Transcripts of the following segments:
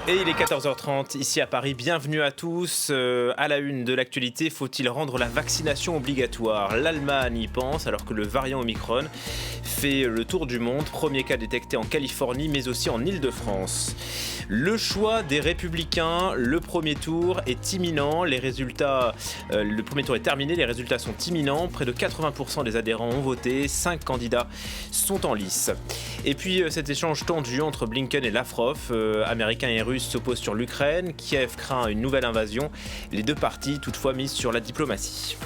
Et il est 14h30 ici à Paris. Bienvenue à tous. À la une de l'actualité, faut-il rendre la vaccination obligatoire ? L'Allemagne y pense alors que le variant Omicron fait le tour du monde. Premier cas détecté en Californie mais aussi en Île-de-France. Le choix des Républicains, le premier tour est imminent. Le premier tour est terminé, les résultats sont imminents. Près de 80% des adhérents ont voté. 5 candidats sont en lice. Et puis cet échange tendu entre Blinken et Lavrov, américains et russes s'opposent sur l'Ukraine. Kiev craint une nouvelle invasion. Les deux parties toutefois misent sur la diplomatie.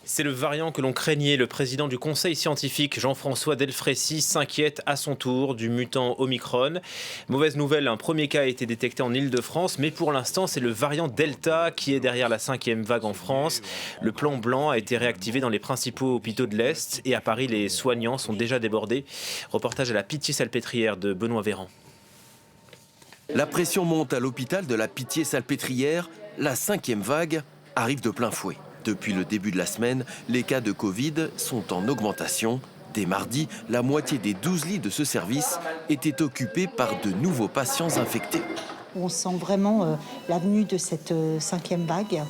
C'est le variant que l'on craignait. Le président du conseil scientifique, Jean-François Delfraissy, s'inquiète à son tour du mutant Omicron. Mauvaise nouvelle, un premier cas a été détecté en Île-de-France, mais pour l'instant, c'est le variant Delta qui est derrière la 5e vague en France. Le plan blanc a été réactivé dans les principaux hôpitaux de l'Est et à Paris, les soignants sont déjà débordés. Reportage à la Pitié-Salpêtrière de Benoît Véran. La pression monte à l'hôpital de la Pitié-Salpêtrière. La 5e vague arrive de plein fouet. Depuis le début de la semaine, les cas de Covid sont en augmentation. Dès mardi, la moitié des 12 lits de ce service étaient occupés par de nouveaux patients infectés. On sent vraiment la venue de cette 5e vague.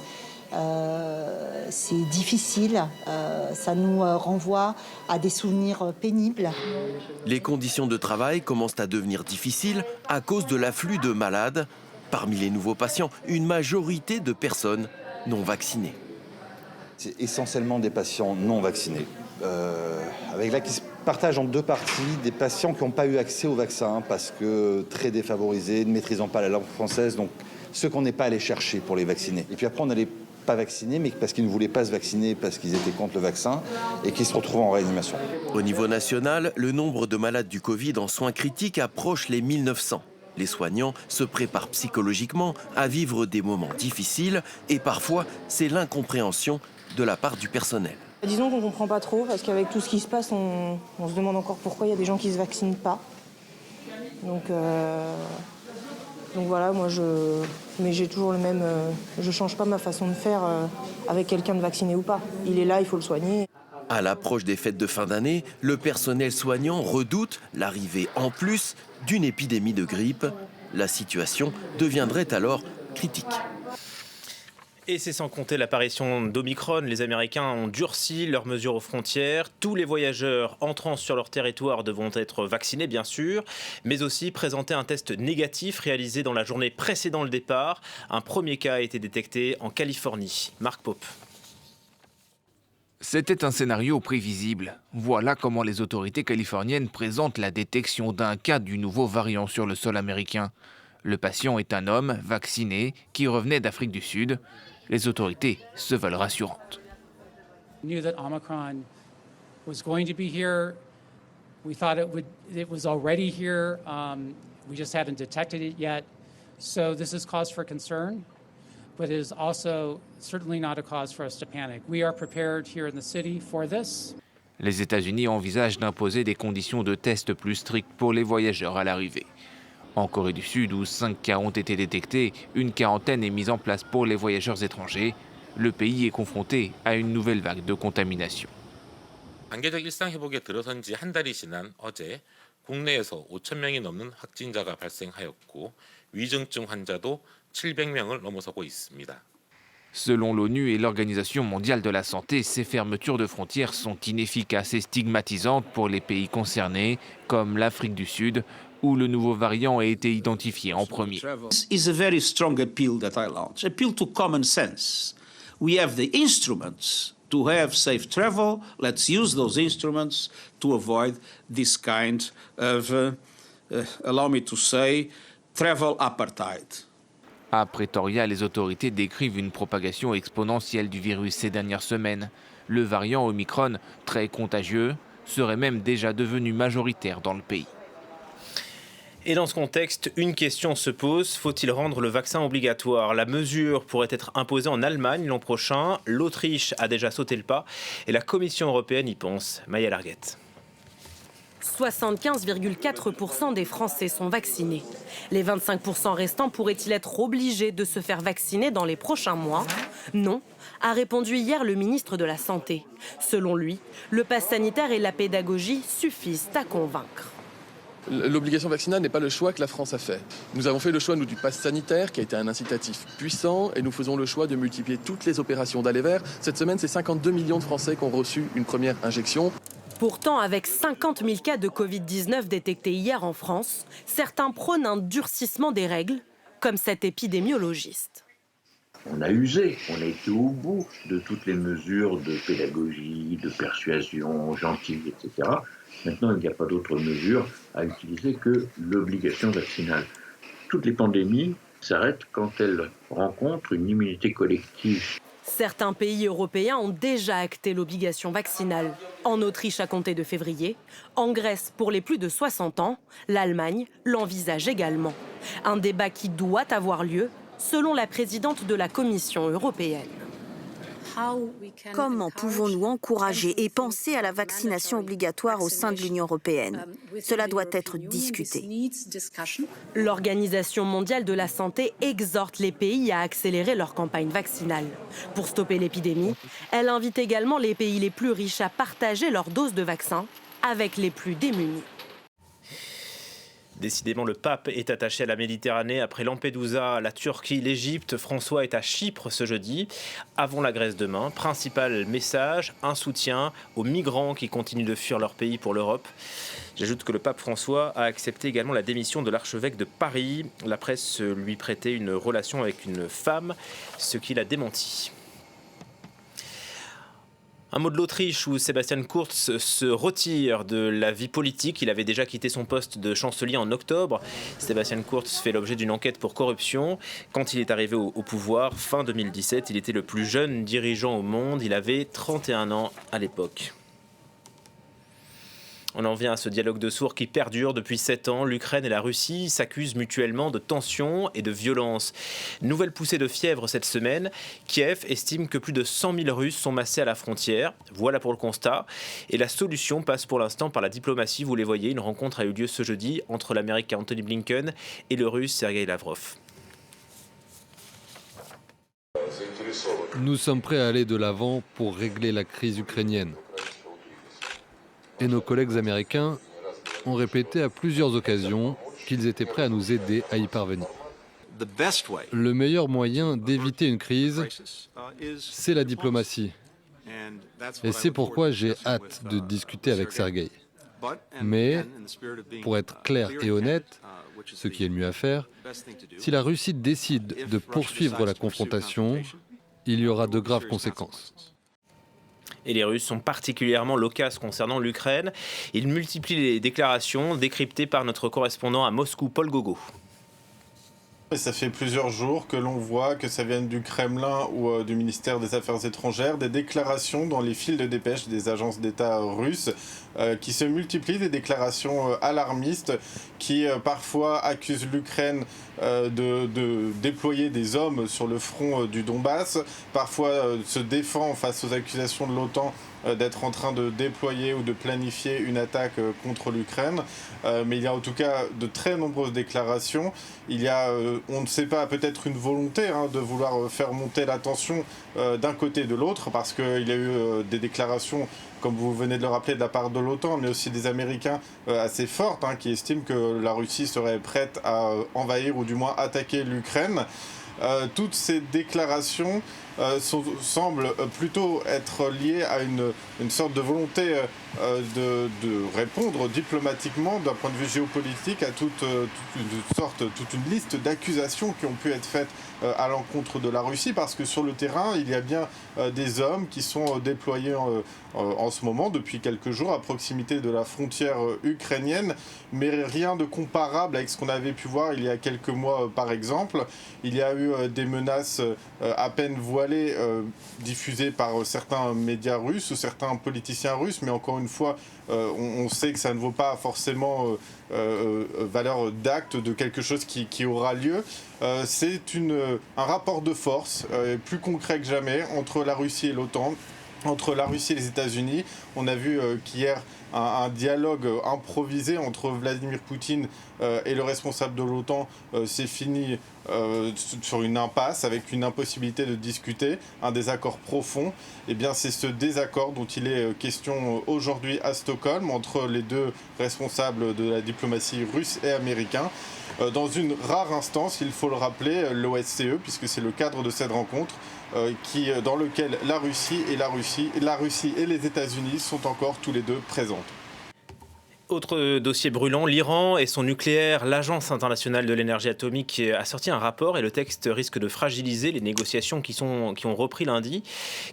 C'est difficile, ça nous renvoie à des souvenirs pénibles. Les conditions de travail commencent à devenir difficiles à cause de l'afflux de malades. Parmi les nouveaux patients, une majorité de personnes non vaccinées. C'est essentiellement des patients non vaccinés, avec là qui se partagent en deux parties, des patients qui n'ont pas eu accès au vaccin parce que très défavorisés, ne maîtrisant pas la langue française, donc ceux qu'on n'est pas allé chercher pour les vacciner. Et puis après, on n'allait pas vacciner, mais parce qu'ils ne voulaient pas se vacciner, parce qu'ils étaient contre le vaccin et qui se retrouvent en réanimation. Au niveau national, le nombre de malades du Covid en soins critiques approche les 1900. Les soignants se préparent psychologiquement à vivre des moments difficiles et parfois, c'est l'incompréhension de la part du personnel. Disons qu'on ne comprend pas trop, parce qu'avec tout ce qui se passe, on se demande encore pourquoi il y a des gens qui ne se vaccinent pas. Donc voilà, mais j'ai toujours le même... je ne change pas ma façon de faire avec quelqu'un de vacciné ou pas. Il est là, il faut le soigner. À l'approche des fêtes de fin d'année, le personnel soignant redoute l'arrivée en plus d'une épidémie de grippe. La situation deviendrait alors critique. Et c'est sans compter l'apparition d'Omicron. Les Américains ont durci leurs mesures aux frontières. Tous les voyageurs entrant sur leur territoire devront être vaccinés, bien sûr, mais aussi présenter un test négatif réalisé dans la journée précédant le départ. Un premier cas a été détecté en Californie. Marc Pope. C'était un scénario prévisible. Voilà comment les autorités californiennes présentent la détection d'un cas du nouveau variant sur le sol américain. Le patient est un homme vacciné qui revenait d'Afrique du Sud. Les autorités se veulent rassurantes. We knew that Omicron was going to be here. We thought it was already here. We just hadn't detected it yet. So this is cause for concern, but it is also certainly not a cause for us to panic. We are prepared here in the city for this. Les États-Unis envisagent d'imposer des conditions de test plus strictes pour les voyageurs à l'arrivée. En Corée du Sud, où 5 cas ont été détectés, une quarantaine est mise en place pour les voyageurs étrangers. Le pays est confronté à une nouvelle vague de contamination. 단계적 일상 회복에 들어선 지 한 달이 지난 어제 국내에서 5,000명이 넘는 확진자가 발생하였고 위중증 환자도 700명을 넘어서고 있습니다. Selon l'ONU et l'Organisation mondiale de la santé, ces fermetures de frontières sont inefficaces et stigmatisantes pour les pays concernés, comme l'Afrique du Sud, où le nouveau variant a été identifié en premier. This is a very strong appeal that I launch. Appeal to common sense. We have the instruments to have safe travel. Let's use those instruments to avoid this kind of, allow me to say, travel apartheid. À Pretoria, les autorités décrivent une propagation exponentielle du virus ces dernières semaines. Le variant Omicron, très contagieux, serait même déjà devenu majoritaire dans le pays. Et dans ce contexte, une question se pose, faut-il rendre le vaccin obligatoire ? La mesure pourrait être imposée en Allemagne l'an prochain. L'Autriche a déjà sauté le pas et la Commission européenne y pense. Maya Larguette. 75,4% des Français sont vaccinés. Les 25% restants pourraient-ils être obligés de se faire vacciner dans les prochains mois? Non, a répondu hier le ministre de la Santé. Selon lui, le pass sanitaire et la pédagogie suffisent à convaincre. L'obligation vaccinale n'est pas le choix que la France a fait. Nous avons fait le choix, nous, du pass sanitaire, qui a été un incitatif puissant, et nous faisons le choix de multiplier toutes les opérations d'aller vers. Cette semaine, c'est 52 millions de Français qui ont reçu une première injection. Pourtant, avec 50 000 cas de Covid-19 détectés hier en France, certains prônent un durcissement des règles, comme cet épidémiologiste. On a usé, on a été au bout de toutes les mesures de pédagogie, de persuasion gentille, etc. Maintenant, il n'y a pas d'autre mesure à utiliser que l'obligation vaccinale. Toutes les pandémies s'arrêtent quand elles rencontrent une immunité collective. Certains pays européens ont déjà acté l'obligation vaccinale. En Autriche à compter de février, en Grèce pour les plus de 60 ans, l'Allemagne l'envisage également. Un débat qui doit avoir lieu, selon la présidente de la Commission européenne. Comment pouvons-nous encourager et penser à la vaccination obligatoire au sein de l'Union européenne? Cela doit être discuté. L'Organisation mondiale de la santé exhorte les pays à accélérer leur campagne vaccinale. Pour stopper l'épidémie, elle invite également les pays les plus riches à partager leurs doses de vaccins avec les plus démunis. Décidément, le pape est attaché à la Méditerranée. Après Lampedusa, la Turquie, l'Égypte, François est à Chypre ce jeudi, avant la Grèce demain. Principal message, un soutien aux migrants qui continuent de fuir leur pays pour l'Europe. J'ajoute que le pape François a accepté également la démission de l'archevêque de Paris. La presse lui prêtait une relation avec une femme, ce qu'il a démenti. Un mot de l'Autriche où Sebastian Kurz se retire de la vie politique. Il avait déjà quitté son poste de chancelier en octobre. Sebastian Kurz fait l'objet d'une enquête pour corruption. Quand il est arrivé au pouvoir, fin 2017, il était le plus jeune dirigeant au monde. Il avait 31 ans à l'époque. On en vient à ce dialogue de sourds qui perdure depuis 7 ans. L'Ukraine et la Russie s'accusent mutuellement de tensions et de violences. Nouvelle poussée de fièvre cette semaine. Kiev estime que plus de 100 000 Russes sont massés à la frontière. Voilà pour le constat. Et la solution passe pour l'instant par la diplomatie. Vous les voyez, une rencontre a eu lieu ce jeudi entre l'Américain Antony Blinken et le Russe Sergei Lavrov. Nous sommes prêts à aller de l'avant pour régler la crise ukrainienne. Et nos collègues américains ont répété à plusieurs occasions qu'ils étaient prêts à nous aider à y parvenir. Le meilleur moyen d'éviter une crise, c'est la diplomatie. Et c'est pourquoi j'ai hâte de discuter avec Sergueï. Mais, pour être clair et honnête, ce qui est le mieux à faire, si la Russie décide de poursuivre la confrontation, il y aura de graves conséquences. Et les Russes sont particulièrement loquaces concernant l'Ukraine. Ils multiplient les déclarations décryptées par notre correspondant à Moscou, Paul Gogo. Et ça fait plusieurs jours que l'on voit, que ça vienne du Kremlin ou du ministère des Affaires étrangères, des déclarations dans les fils de dépêche des agences d'État russes qui se multiplient, des déclarations alarmistes qui parfois accusent l'Ukraine de déployer des hommes sur le front du Donbass, parfois se défend face aux accusations de l'OTAN d'être en train de déployer ou de planifier une attaque contre l'Ukraine. Mais il y a en tout cas de très nombreuses déclarations. Il y a, on ne sait pas, peut-être une volonté de vouloir faire monter la tension d'un côté et de l'autre, parce qu'il y a eu des déclarations, comme vous venez de le rappeler, de la part de l'OTAN, mais aussi des Américains assez fortes, qui estiment que la Russie serait prête à envahir ou du moins attaquer l'Ukraine. Toutes ces déclarations semblent plutôt être liées à une sorte de volonté de répondre diplomatiquement d'un point de vue géopolitique à toute une liste d'accusations qui ont pu être faites à l'encontre de la Russie, parce que sur le terrain, il y a bien des hommes qui sont déployés en ce moment, depuis quelques jours, à proximité de la frontière ukrainienne, mais rien de comparable avec ce qu'on avait pu voir il y a quelques mois, par exemple. Il y a eu des menaces à peine voilées diffusées par certains médias russes ou certains politiciens russes, mais encore une fois, on sait que ça ne vaut pas forcément valeur d'acte de quelque chose qui aura lieu. C'est un rapport de force plus concret que jamais entre la Russie et l'OTAN. entre la Russie et les États-Unis. On a vu qu'hier, un dialogue improvisé entre Vladimir Poutine et le responsable de l'OTAN s'est fini sur une impasse, avec une impossibilité de discuter, un désaccord profond. Eh bien, c'est ce désaccord dont il est question aujourd'hui à Stockholm, entre les deux responsables de la diplomatie russe et américain. Dans une rare instance, il faut le rappeler, l'OSCE, puisque c'est le cadre de cette rencontre, dans lequel la Russie et les États-Unis sont encore tous les deux présentes. Autre dossier brûlant, l'Iran et son nucléaire. L'Agence internationale de l'énergie atomique a sorti un rapport et le texte risque de fragiliser les négociations qui ont repris lundi.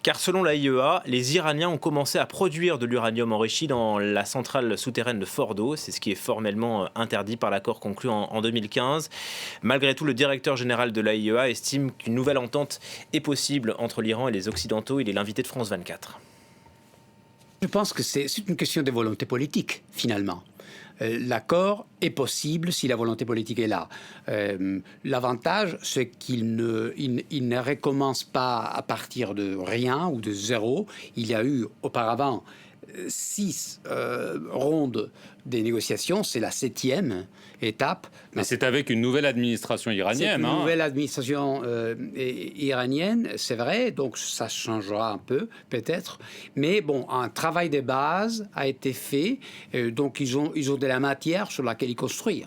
Car selon l'AIEA, les Iraniens ont commencé à produire de l'uranium enrichi dans la centrale souterraine de Fordo. C'est ce qui est formellement interdit par l'accord conclu en 2015. Malgré tout, le directeur général de l'AIEA estime qu'une nouvelle entente est possible entre l'Iran et les Occidentaux. Il est l'invité de France 24. Je pense que c'est une question de volonté politique, finalement. L'accord est possible si la volonté politique est là. L'avantage, c'est qu'il ne recommence pas à partir de rien ou de zéro. Il y a eu auparavant 6 rondes des négociations, c'est la 7e étape. Mais c'est avec une nouvelle administration iranienne. C'est une nouvelle administration iranienne, c'est vrai, donc ça changera un peu, peut-être. Mais bon, un travail de base a été fait, donc ils ont de la matière sur laquelle y construire.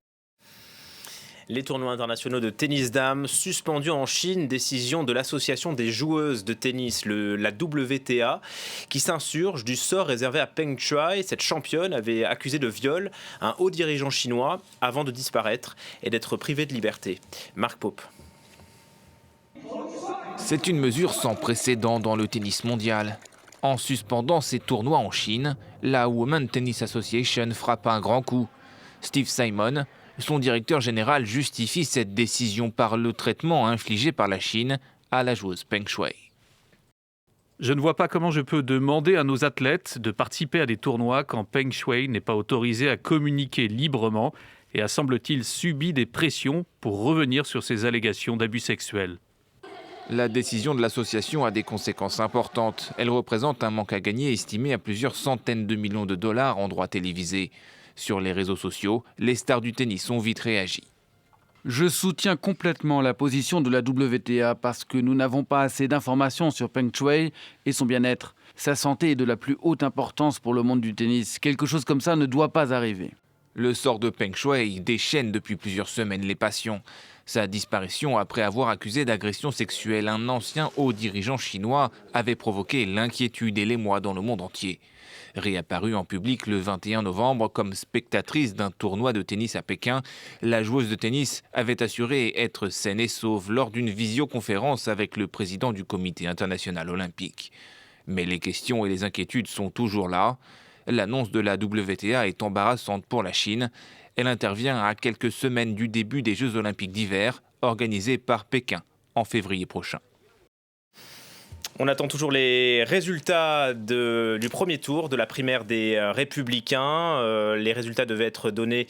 Les tournois internationaux de tennis dames suspendus en Chine, décision de l'association des joueuses de tennis, la WTA, qui s'insurge du sort réservé à Peng Shuai. Cette championne avait accusé de viol un haut dirigeant chinois avant de disparaître et d'être privée de liberté. Marc Pope. C'est une mesure sans précédent dans le tennis mondial. En suspendant ces tournois en Chine, la Women's Tennis Association frappe un grand coup. Steve Simon, son directeur général, justifie cette décision par le traitement infligé par la Chine à la joueuse Peng Shuai. Je ne vois pas comment je peux demander à nos athlètes de participer à des tournois quand Peng Shuai n'est pas autorisée à communiquer librement et a, semble-t-il, subi des pressions pour revenir sur ses allégations d'abus sexuels. La décision de l'association a des conséquences importantes. Elle représente un manque à gagner estimé à plusieurs centaines de millions de dollars en droits télévisés. Sur les réseaux sociaux, les stars du tennis ont vite réagi. Je soutiens complètement la position de la WTA parce que nous n'avons pas assez d'informations sur Peng Shuai et son bien-être. Sa santé est de la plus haute importance pour le monde du tennis. Quelque chose comme ça ne doit pas arriver. Le sort de Peng Shuai déchaîne depuis plusieurs semaines les passions. Sa disparition après avoir accusé d'agression sexuelle un ancien haut dirigeant chinois avait provoqué l'inquiétude et l'émoi dans le monde entier. Réapparue en public le 21 novembre comme spectatrice d'un tournoi de tennis à Pékin, la joueuse de tennis avait assuré être saine et sauve lors d'une visioconférence avec le président du Comité international olympique. Mais les questions et les inquiétudes sont toujours là. L'annonce de la WTA est embarrassante pour la Chine. Elle intervient à quelques semaines du début des Jeux olympiques d'hiver, organisés par Pékin en février prochain. On attend toujours les résultats du premier tour de la primaire des Républicains. Les résultats devaient être donnés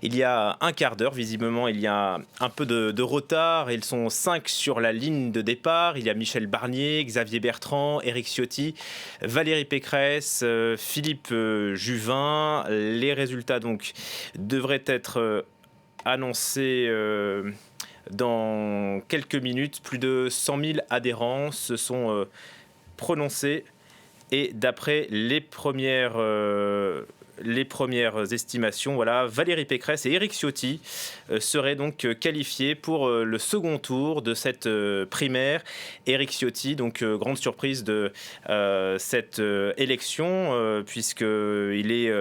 il y a un quart d'heure. Visiblement, il y a un peu de retard. Ils sont 5 sur la ligne de départ. Il y a Michel Barnier, Xavier Bertrand, Éric Ciotti, Valérie Pécresse, Philippe Juvin. Les résultats donc devraient être annoncés dans quelques minutes. Plus de 100 000 adhérents se sont prononcés et d'après les premières estimations, voilà, Valérie Pécresse et Éric Ciotti seraient donc qualifiés pour le second tour de cette primaire. Éric Ciotti, donc grande surprise de cette élection, puisqu'il est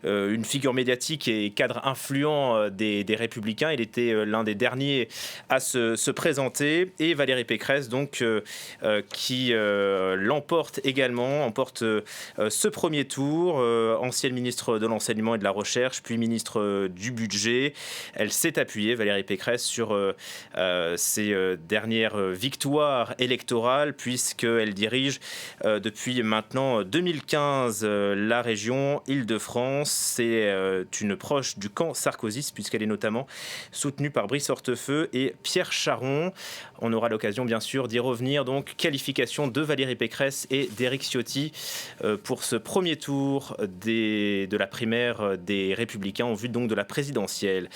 une figure médiatique et cadre influent des Républicains. Il était l'un des derniers à se présenter. Et Valérie Pécresse, donc, qui l'emporte également, emporte ce premier tour, ancienne ministre ministre de l'Enseignement et de la Recherche, puis ministre du Budget. Elle s'est appuyée, Valérie Pécresse, sur ses dernières victoires électorales, puisqu'elle dirige depuis maintenant 2015 la région Île-de-France. C'est une proche du camp sarkozyste, puisqu'elle est notamment soutenue par Brice Hortefeux et Pierre Charon. On aura l'occasion, bien sûr, d'y revenir. Donc, qualification de Valérie Pécresse et d'Éric Ciotti pour ce premier tour de la primaire des Républicains en vue donc de la présidentielle.